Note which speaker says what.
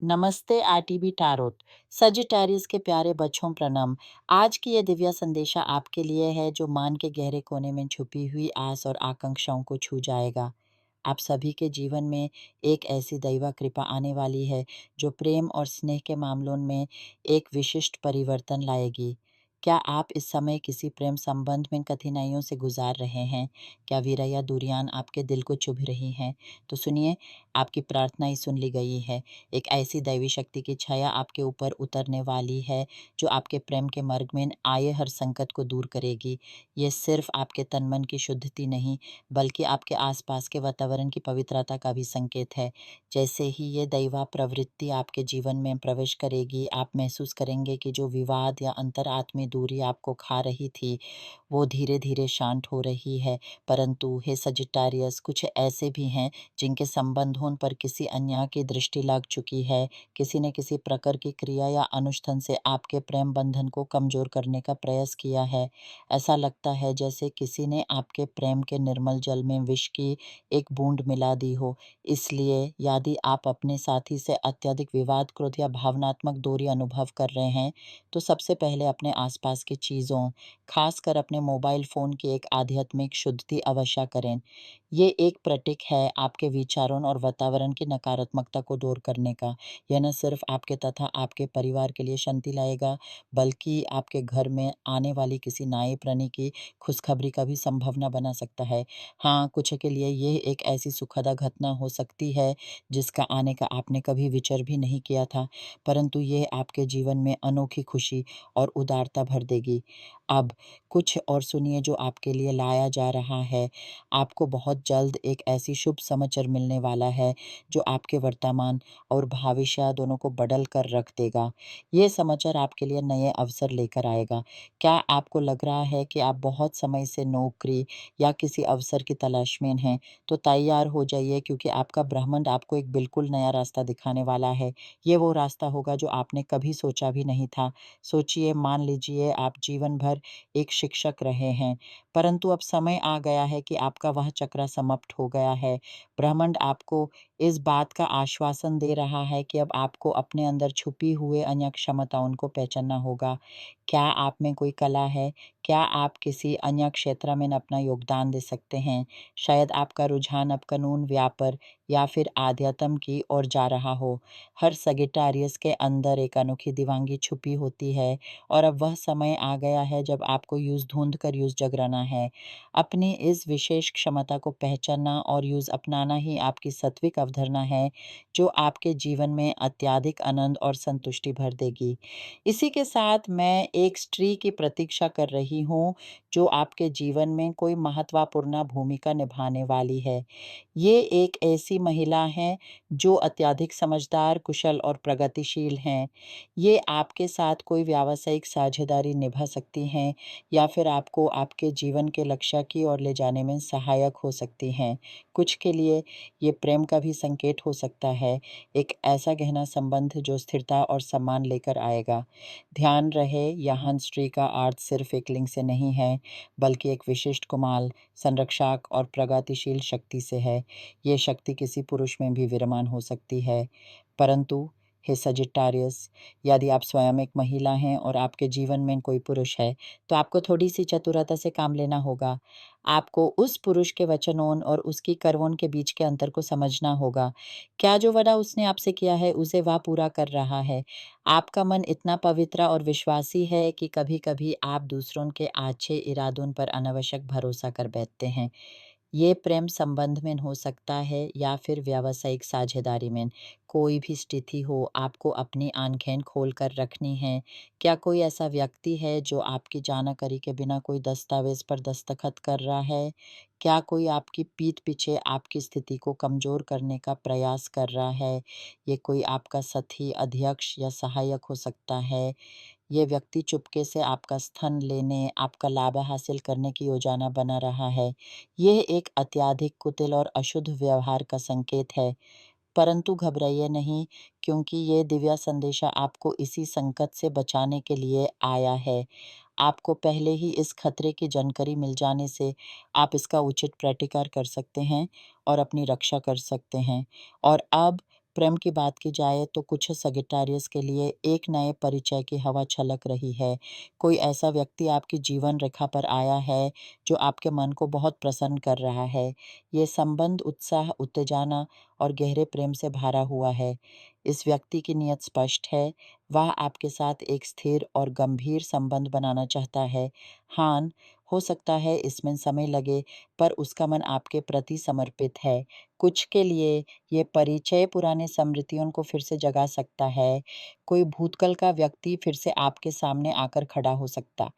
Speaker 1: नमस्ते RTB टारोट। Sagittarius के प्यारे बच्चों प्रणाम। आज की ये दिव्य संदेशा आपके लिए है जो मान के गहरे कोने में छुपी हुई आस और आकांक्षाओं को छू जाएगा। आप सभी के जीवन में एक ऐसी दैव कृपा आने वाली है जो प्रेम और स्नेह के मामलों में एक विशिष्ट परिवर्तन लाएगी। क्या आप इस समय किसी प्रेम संबंध में कठिनाइयों से गुजार रहे हैं? क्या वीरा या दूरियान आपके दिल को चुभ रही हैं? तो सुनिए, आपकी प्रार्थना ही सुन ली गई है। एक ऐसी दैवी शक्ति की छाया आपके ऊपर उतरने वाली है जो आपके प्रेम के मार्ग में आए हर संकट को दूर करेगी। ये सिर्फ आपके तन मन की शुद्धि नहीं, बल्कि आपके आसपास के वातावरण की पवित्रता का भी संकेत है। जैसे ही ये दैवा प्रवृत्ति आपके जीवन में प्रवेश करेगी, आप महसूस करेंगे कि जो विवाद या अंतरात्मी दूरी आपको खा रही थी, वो धीरे धीरे शांत हो रही है। परंतु हे सजिटारियस, कुछ ऐसे भी हैं जिनके संबंधों पर किसी अन्य की दृष्टि लग चुकी है। किसी ने किसी प्रकार की क्रिया या अनुष्ठान से आपके प्रेम बंधन को कमजोर करने का प्रयास किया है। ऐसा लगता है जैसे किसी ने आपके प्रेम के निर्मल जल में विष की एक बूंद मिला दी हो। इसलिए यदि आप अपने साथी से अत्यधिक विवाद, क्रोध या भावनात्मक दूरी अनुभव कर रहे हैं, तो सबसे पहले अपने आसपास की चीज़ों, खासकर अपने मोबाइल फ़ोन की एक आध्यात्मिक शुद्धि अवश्य करें। ये एक प्रतीक है आपके विचारों और वातावरण की नकारात्मकता को दूर करने का। यह न सिर्फ आपके तथा आपके परिवार के लिए शांति लाएगा, बल्कि आपके घर में आने वाली किसी नए प्राणी की खुशखबरी का भी संभावना बना सकता है। हाँ, कुछ के लिए ये एक ऐसी सुखद घटना हो सकती है जिसका आने का आपने कभी विचार भी नहीं किया था, परंतु ये आपके जीवन में अनोखी खुशी और उदारता भर देगी। अब कुछ और सुनिए जो आपके लिए लाया जा रहा है। आपको बहुत जल्द एक ऐसी शुभ समाचार मिलने वाला है जो आपके वर्तमान और भविष्य दोनों को बदल कर रख देगा। ये समाचार आपके लिए नए अवसर लेकर आएगा। क्या आपको लग रहा है कि आप बहुत समय से नौकरी या किसी अवसर की तलाश में हैं? तो तैयार हो जाइए, क्योंकि आपका ब्रह्मांड आपको एक बिल्कुल नया रास्ता दिखाने वाला है। ये वो रास्ता होगा जो आपने कभी सोचा भी नहीं था। सोचिए, मान लीजिए आप जीवन भर एक शिक्षक रहे हैं, परंतु अब समय आ गया है कि आपका वह चक्र समाप्त हो गया है। ब्रह्मांड आपको इस बात का आश्वासन दे रहा है कि अब आपको अपने अंदर छुपी हुए अन्य क्षमताओं को पहचानना होगा। क्या आप में कोई कला है? क्या आप किसी अन्य क्षेत्र में अपना योगदान दे सकते हैं? शायद आपका रुझान अब कानून, व्यापार या फिर आध्यात्म की ओर जा रहा हो। हर सगिटारियस के अंदर एक अनोखी दीवानगी छुपी होती है, और अब वह समय आ गया है जब आपको यूज़ ढूंढ कर यूज़ जगराना है। अपनी इस विशेष क्षमता को पहचानना और यूज़ अपनाना ही आपकी सात्विक अवधारणा है, जो आपके जीवन में अत्यधिक आनंद और संतुष्टि भर देगी। इसी के साथ मैं एक स्त्री की प्रतीक्षा कर रही हूँ, जो आपके जीवन में कोई महत्वपूर्ण भूमिका निभाने वाली है। ये एक ऐसी महिला है जो अत्यधिक समझदार, कुशल और प्रगतिशील हैं। ये आपके साथ कोई व्यावसायिक साझेदारी निभा सकती हैं, या फिर आपको आपके जीवन के लक्ष्य की ओर ले जाने में सहायक हो सकती हैं। कुछ के लिए ये प्रेम का भी संकेत हो सकता है, एक ऐसा गहरा संबंध जो स्थिरता और सम्मान लेकर आएगा। ध्यान रहे, यहाँ स्त्री का अर्थ सिर्फ एक लिंग से नहीं है, बल्कि एक विशिष्ट कुमाल, संरक्षक और प्रगतिशील शक्ति से है। ये शक्ति किसी पुरुष में भी विद्यमान हो सकती है। परंतु हे सजिटारियस, यदि आप स्वयं एक महिला हैं और आपके जीवन में कोई पुरुष है, तो आपको थोड़ी-सी चतुरता से काम लेना होगा। आपको उस पुरुष के वचनों और उसकी कर्मों के बीच के अंतर को समझना होगा। क्या जो वादा उसने आपसे किया है, उसे वह पूरा कर रहा है? आपका मन इतना पवित्र और विश्वासी है कि कभी-कभी आप दूसरों के अच्छे इरादों पर अनावश्यक भरोसा कर बैठते हैं। ये प्रेम संबंध में हो सकता है या फिर व्यावसायिक साझेदारी में। कोई भी स्थिति हो, आपको अपनी आंखें खोल कर रखनी है। क्या कोई ऐसा व्यक्ति है जो आपकी जानकारी के बिना कोई दस्तावेज पर दस्तखत कर रहा है? क्या कोई आपकी पीठ पीछे आपकी स्थिति को कमजोर करने का प्रयास कर रहा है? ये कोई आपका साथी, अध्यक्ष या सहायक हो सकता है। ये व्यक्ति चुपके से आपका स्थान लेने, आपका लाभ हासिल करने की योजना बना रहा है। यह एक अत्यधिक कुटिल और अशुद्ध व्यवहार का संकेत है। परंतु घबराइए नहीं, क्योंकि ये दिव्य संदेशा आपको इसी संकट से बचाने के लिए आया है। आपको पहले ही इस खतरे की जानकारी मिल जाने से आप इसका उचित प्रतिकार कर सकते हैं और अपनी रक्षा कर सकते हैं। और अब प्रेम की बात की जाए तो कुछ सजिटेरियस के लिए एक नए परिचय की हवा छलक रही है। कोई ऐसा व्यक्ति आपकी जीवन रेखा पर आया है जो आपके मन को बहुत प्रसन्न कर रहा है। ये संबंध उत्साह, उत्तेजना और गहरे प्रेम से भरा हुआ है। इस व्यक्ति की नीयत स्पष्ट है। वह आपके साथ एक स्थिर और गंभीर संबंध बनाना चाहता है। हाँ, हो सकता है इसमें समय लगे, पर उसका मन आपके प्रति समर्पित है। कुछ के लिए ये परिचय पुराने स्मृतियों को फिर से जगा सकता है। कोई भूतकाल का व्यक्ति फिर से आपके सामने आकर खड़ा हो सकता